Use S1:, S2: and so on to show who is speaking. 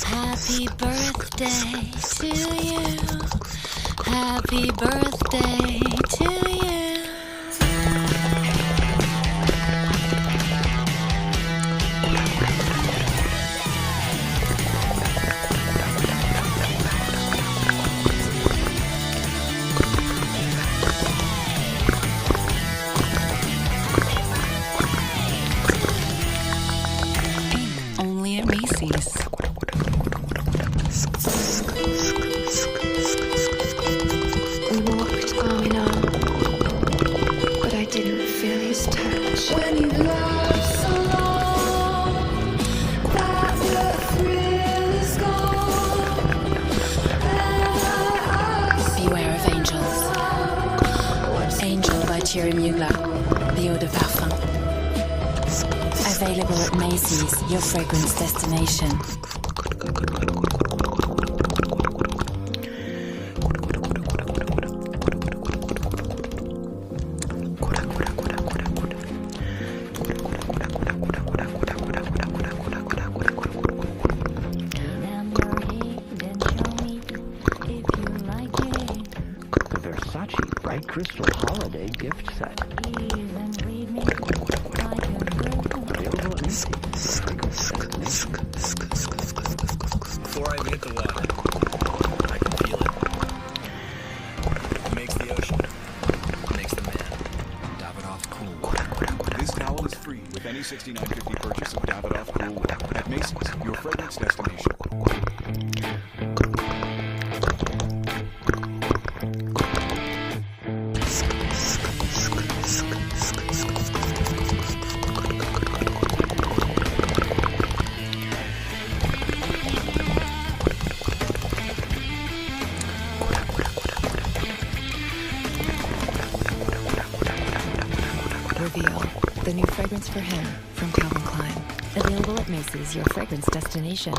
S1: Happy birthday to you. Happy birthday to you. Only at Macy's.
S2: We walked arm in arm, but I didn't feel his touch. When you love so long that the thrill is gone, and our eyes
S1: Beware of angels. Angel by Thierry Mugler, the eau de parfum. Available at Macy's, your fragrance destination.
S3: Versace Bright Crystal Holiday Gift Set. Available at Macy's.
S4: Before I hit the water, I can feel it. It makes the ocean. It makes the man. Davidoff Cool.
S5: This towel is free with any $69.50 purchase of Davidoff Cool Water at Macy's, your fragrance destination.
S6: Reveal, the new fragrance for him from Calvin Klein. Available at Macy's, your fragrance destination.